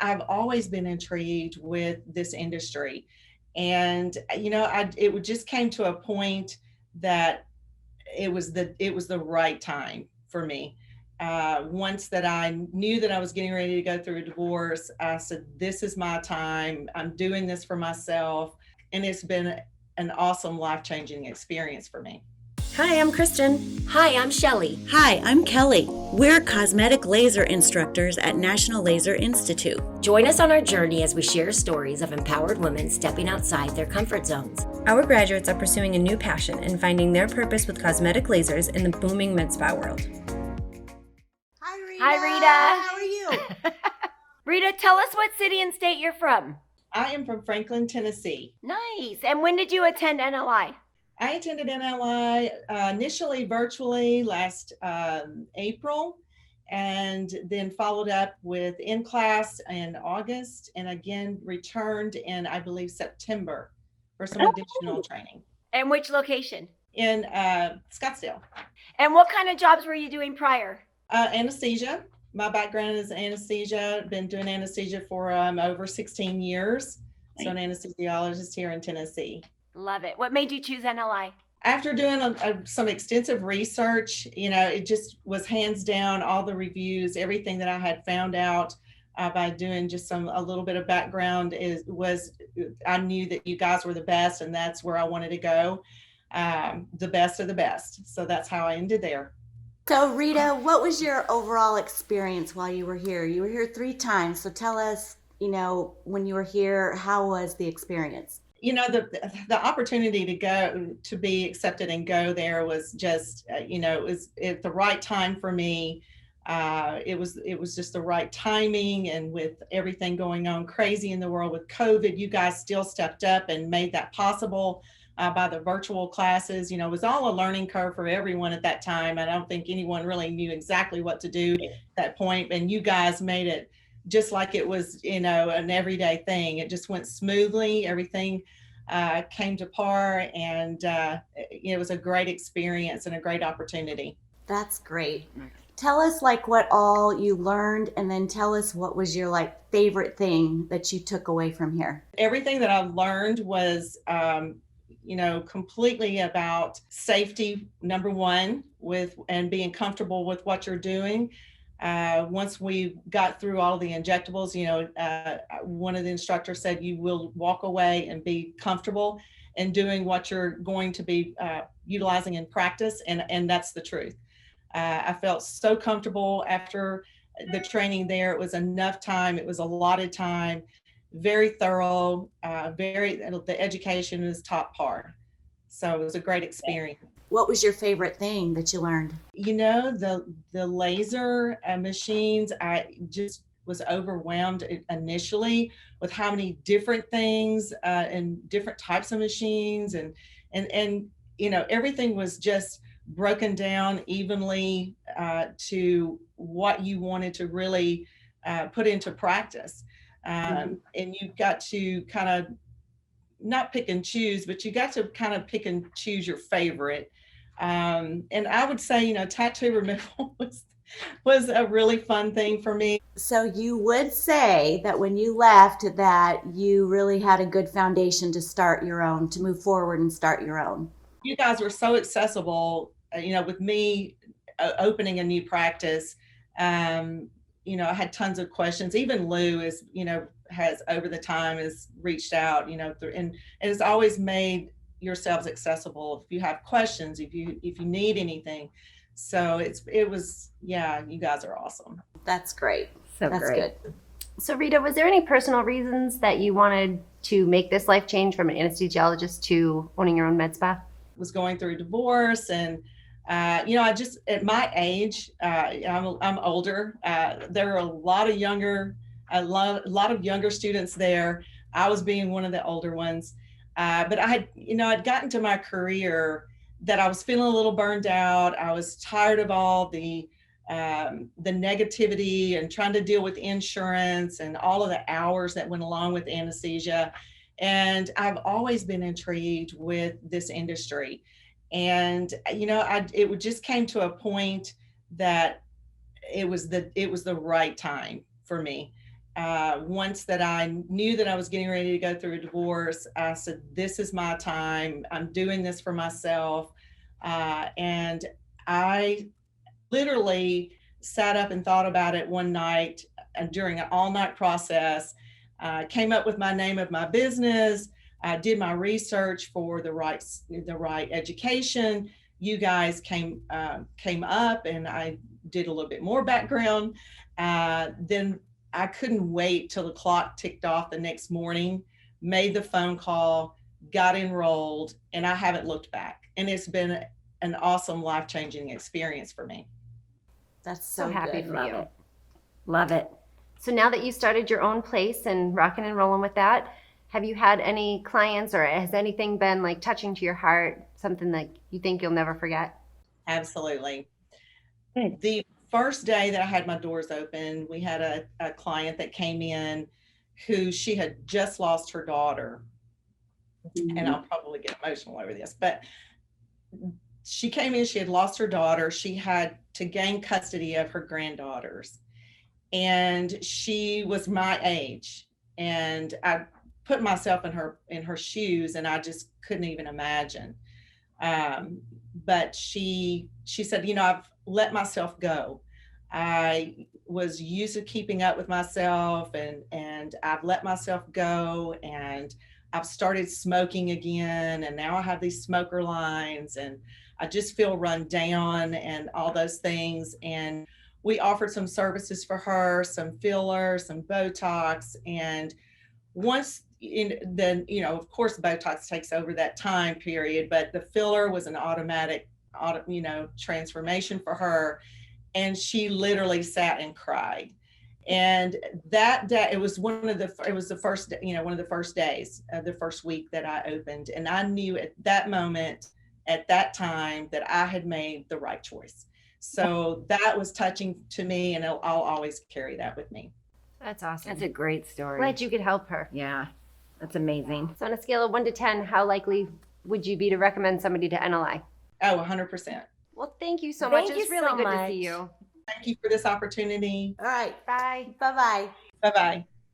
I've always been intrigued with this industry. And, it would just came to a point that it was the right time for me. Once that I knew that I was getting ready to go through a divorce, I said, "This is my time. I'm doing this for myself," and it's been an awesome, life changing experience for me. Hi, I'm Kristen. Hi, I'm Shelly. Hi, I'm Kelly. We're cosmetic laser instructors at National Laser Institute. Join us on our journey as we share stories of empowered women stepping outside their comfort zones. Our graduates are pursuing a new passion and finding their purpose with cosmetic lasers in the booming med spa world. Hi, Rita. Hi, Rita. How are you? Rita, tell us what city and state you're from. I am from Franklin, Tennessee. Nice. And when did you attend NLI? I attended NLI initially virtually last April, and then followed up with in class in August, and again returned in, I believe, September for some additional training And which location? in Scottsdale. And what kind of jobs were you doing prior? Anesthesia. My background is anesthesia. Been doing anesthesia for over 16 years. So an anesthesiologist here in Tennessee. Love it. What made you choose NLI? After doing some extensive research, it just was hands down all the reviews, everything that I had found out by doing just a little bit of background I knew that you guys were the best, and that's where I wanted to go, the best of the best. So that's how I ended there. So, Rita, what was your overall experience while you were here? You were here 3 times. So tell us, when you were here, how was the experience? The opportunity to be accepted and go there was just, it was at the right time for me. It was just the right timing, and with everything going on crazy in the world with COVID, you guys still stepped up and made that possible by the virtual classes. It was all a learning curve for everyone at that time. I don't think anyone really knew exactly what to do at that point, and you guys made it just like it was, an everyday thing. It just went smoothly. Everything came to par, and it was a great experience and a great opportunity. That's great. Tell us what all you learned, and then tell us what was your favorite thing that you took away from here. Everything that I learned was, completely about safety, number one, and being comfortable with what you're doing. Once we got through all the injectables, one of the instructors said you will walk away and be comfortable in doing what you're going to be utilizing in practice, and that's the truth. I felt so comfortable after the training there. It was enough time. It was allotted time, very thorough, the education was top par. So it was a great experience. What was your favorite thing that you learned? The laser machines, I just was overwhelmed initially with how many different things and different types of machines, and everything was just broken down evenly to what you wanted to really put into practice. And you've got to kind of not pick and choose, but you got to kind of pick and choose your favorite. And I would say, tattoo removal was a really fun thing for me. So you would say that when you left that you really had a good foundation to move forward and start your own. You guys were so accessible, with me opening a new practice. I had tons of questions. Even Lou has over the time has reached out, and has always made yourselves accessible if you have questions, if you need anything. So you guys are awesome. That's great. That's great. Good. So Rita, was there any personal reasons that you wanted to make this life change from an anesthesiologist to owning your own med spa? Was going through a divorce, and I just, at my age, I'm older. There are a lot of younger students there. I was being one of the older ones, but I'd gotten to my career that I was feeling a little burned out. I was tired of all the negativity and trying to deal with insurance and all of the hours that went along with anesthesia. And I've always been intrigued with this industry. And, it just came to a point that it was the right time for me. once that I knew that I was getting ready to go through a divorce, I said, this is my time. I'm doing this for myself. And I literally sat up and thought about it one night during an all-night process, came up with my name of my business. I did my research for the right education. You guys came up, and I did a little bit more background. Then I couldn't wait till the clock ticked off the next morning, made the phone call, got enrolled, and I haven't looked back. And it's been an awesome, life-changing experience for me. That's So so happy good. for Love you. it. Love it. So now that you started your own place and rocking and rolling with that, have you had any clients, or has anything been like touching to your heart, something that you think you'll never forget? Absolutely. Good. The first day that I had my doors open, we had a client that came in who she had just lost her daughter. And I'll probably get emotional over this, but she came in, she had lost her daughter. She had to gain custody of her granddaughters. And she was my age. And I put myself in her shoes, and I just couldn't even imagine. But she said, I've let myself go. I was used to keeping up with myself, and I've let myself go, and I've started smoking again, and now I have these smoker lines, and I just feel run down and all those things. And we offered some services for her, some fillers, some Botox. And once then, of course, Botox takes over that time period, but the filler was an automatic, transformation for her. And she literally sat and cried. And that day, it was the first, one of the first days of the first week that I opened. And I knew at that moment, at that time, that I had made the right choice. So that was touching to me, and I'll always carry that with me. That's awesome. That's a great story. Glad you could help her. Yeah, that's amazing. So on a scale of 1 to 10, how likely would you be to recommend somebody to NLI? Oh, 100%. Well, thank you so Thank much. you It's really so good much. to see you. Thank you for this opportunity. All right. Bye. Bye-bye. Bye-bye.